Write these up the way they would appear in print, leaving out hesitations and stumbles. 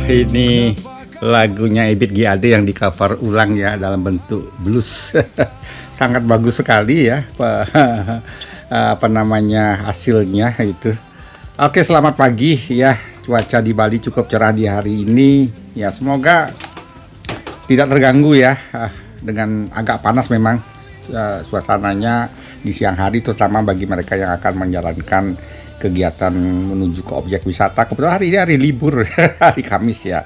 Ini lagunya Ebit G. Ade yang di cover ulang ya dalam bentuk blues. Sangat bagus sekali ya apa namanya hasilnya itu. Oke, selamat pagi ya. Cuaca di Bali cukup cerah di hari ini. Ya, semoga tidak terganggu ya dengan agak panas memang suasananya di siang hari, terutama bagi mereka yang akan menjalankan kegiatan menuju ke objek wisata. Kebetulan hari ini hari libur, hari Kamis ya.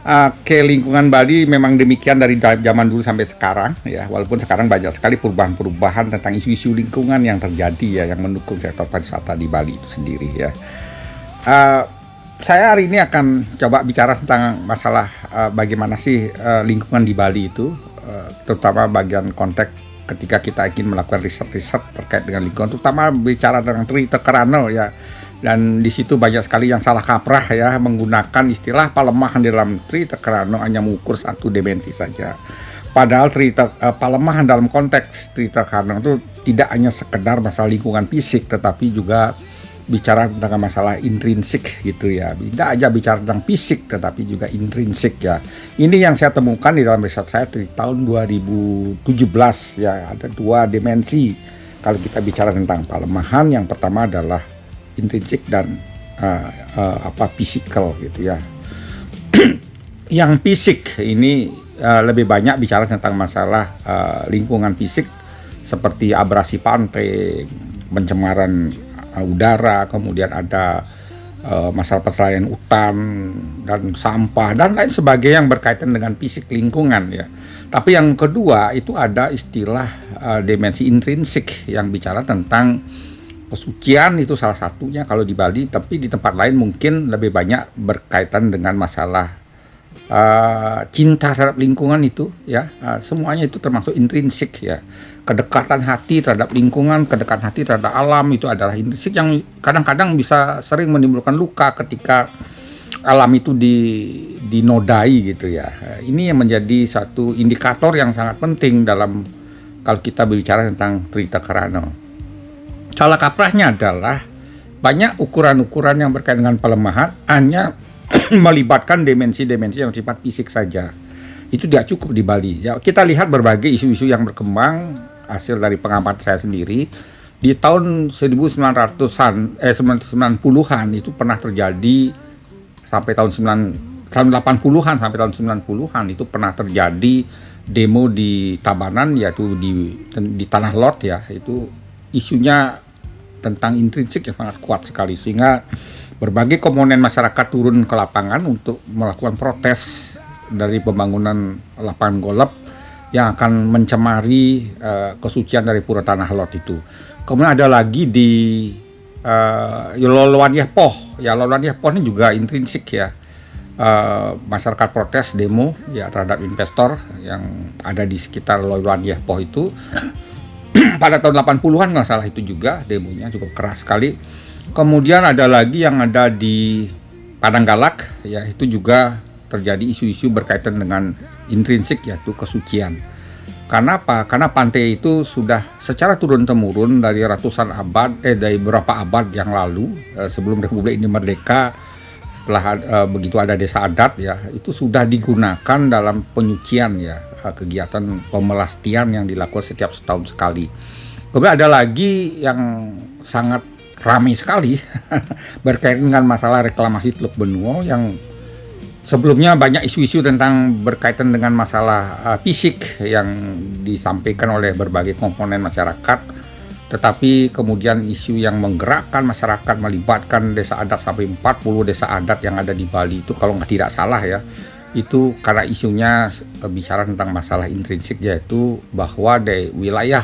Oke, lingkungan Bali memang demikian dari zaman dulu sampai sekarang ya. Walaupun sekarang banyak sekali perubahan-perubahan tentang isu-isu lingkungan yang terjadi ya, yang mendukung sektor pariwisata di Bali itu sendiri ya. Saya hari ini akan coba bicara tentang masalah bagaimana sih lingkungan di Bali itu, terutama bagian konteks ketika kita ingin melakukan riset-riset terkait dengan lingkungan, terutama bicara tentang Trita Karano ya. Dan di situ banyak sekali yang salah kaprah ya, menggunakan istilah pelemahan di dalam Trita Karano hanya mengukur satu dimensi saja. Padahal pelemahan dalam konteks Trita Karano itu tidak hanya sekedar masalah lingkungan fisik, tetapi juga bicara tentang masalah intrinsik gitu ya. Tidak aja bicara tentang fisik tetapi juga intrinsik ya. Ini yang saya temukan di dalam riset saya di tahun 2017 ya. Ada dua dimensi kalau kita bicara tentang pelemahan. Yang pertama adalah intrinsik dan physical gitu ya. Yang fisik ini lebih banyak bicara tentang masalah lingkungan fisik seperti abrasi pantai, pencemaran udara, kemudian ada masalah perselaian hutan dan sampah dan lain sebagainya yang berkaitan dengan fisik lingkungan ya. Tapi yang kedua itu ada istilah dimensi intrinsik yang bicara tentang kesucian, itu salah satunya kalau di Bali, tapi di tempat lain mungkin lebih banyak berkaitan dengan masalah cinta terhadap lingkungan itu ya. Semuanya itu termasuk intrinsik ya. Kedekatan hati terhadap lingkungan, kedekatan hati terhadap alam itu adalah intrinsik yang kadang-kadang bisa sering menimbulkan luka ketika alam itu dinodai gitu ya. Ini yang menjadi satu indikator yang sangat penting dalam kalau kita berbicara tentang Trita Karano. Salah kaprahnya adalah banyak ukuran-ukuran yang berkaitan dengan pelemahan hanya melibatkan dimensi-dimensi yang sifat fisik saja. Itu tidak cukup di Bali. Ya, kita lihat berbagai isu-isu yang berkembang hasil dari pengamatan saya sendiri. Di tahun 1990-an itu pernah terjadi sampai tahun 80-an sampai tahun 90-an itu pernah terjadi demo di Tabanan, yaitu di Tanah Lot ya. Itu isunya tentang intrinsik yang sangat kuat sekali, sehingga berbagai komponen masyarakat turun ke lapangan untuk melakukan protes dari pembangunan lapangan golf yang akan mencemari kesucian dari Pura Tanah Lot itu. Kemudian ada lagi di Loloan Yahpoh. Ya, Loloan Yahpoh ini juga intrinsik ya. Masyarakat protes demo ya terhadap investor yang ada di sekitar Loloan Yahpoh itu. Pada tahun 80-an nggak salah itu juga demonya cukup keras sekali. Kemudian ada lagi yang ada di Padang Galak ya, itu juga terjadi isu-isu berkaitan dengan intrinsik yaitu kesucian. Karena apa? Karena pantai itu sudah secara turun-temurun dari dari beberapa abad yang lalu, sebelum Republik ini merdeka, setelah begitu ada desa adat ya, itu sudah digunakan dalam penyucian ya, kegiatan pemelastian yang dilakukan setiap setahun sekali. Kemudian ada lagi yang sangat ramai sekali berkaitan dengan masalah reklamasi Teluk Benua yang sebelumnya banyak isu-isu tentang berkaitan dengan masalah fisik yang disampaikan oleh berbagai komponen masyarakat, tetapi kemudian isu yang menggerakkan masyarakat melibatkan desa adat sampai 40 desa adat yang ada di Bali itu kalau tidak salah ya, itu karena isunya bicara tentang masalah intrinsik, yaitu bahwa di wilayah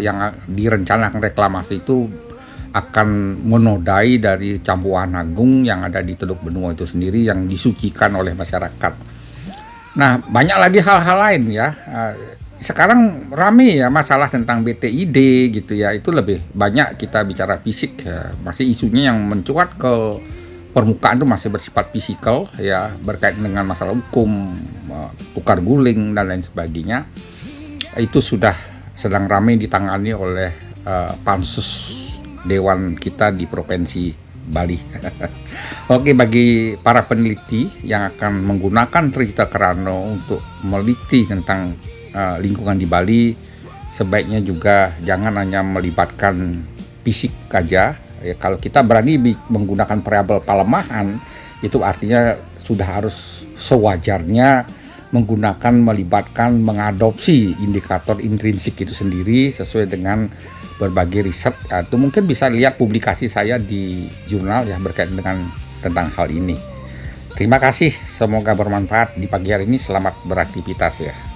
yang direncanakan reklamasi itu akan menodai dari Campuan Agung yang ada di Teluk Benua itu sendiri yang disucikan oleh masyarakat. Nah, banyak lagi hal-hal lain ya. Sekarang rame ya masalah tentang BTID gitu ya. Itu lebih banyak kita bicara fisik ya. Masih isunya yang mencuat ke permukaan itu masih bersifat fisikal ya, berkaitan dengan masalah hukum, tukar guling dan lain sebagainya. Itu sudah sedang ramai ditangani oleh pansus Dewan kita di Provinsi Bali. Oke, bagi para peneliti yang akan menggunakan Tricita Karano untuk meliti tentang lingkungan di Bali, sebaiknya juga jangan hanya melibatkan fisik aja. Ya, kalau kita berani menggunakan variabel pelemahan, itu artinya sudah harus sewajarnya melibatkan, mengadopsi indikator intrinsik itu sendiri sesuai dengan berbagai riset. Itu mungkin bisa lihat publikasi saya di jurnal ya berkaitan dengan tentang hal ini. Terima kasih, semoga bermanfaat di pagi hari ini. Selamat beraktivitas ya.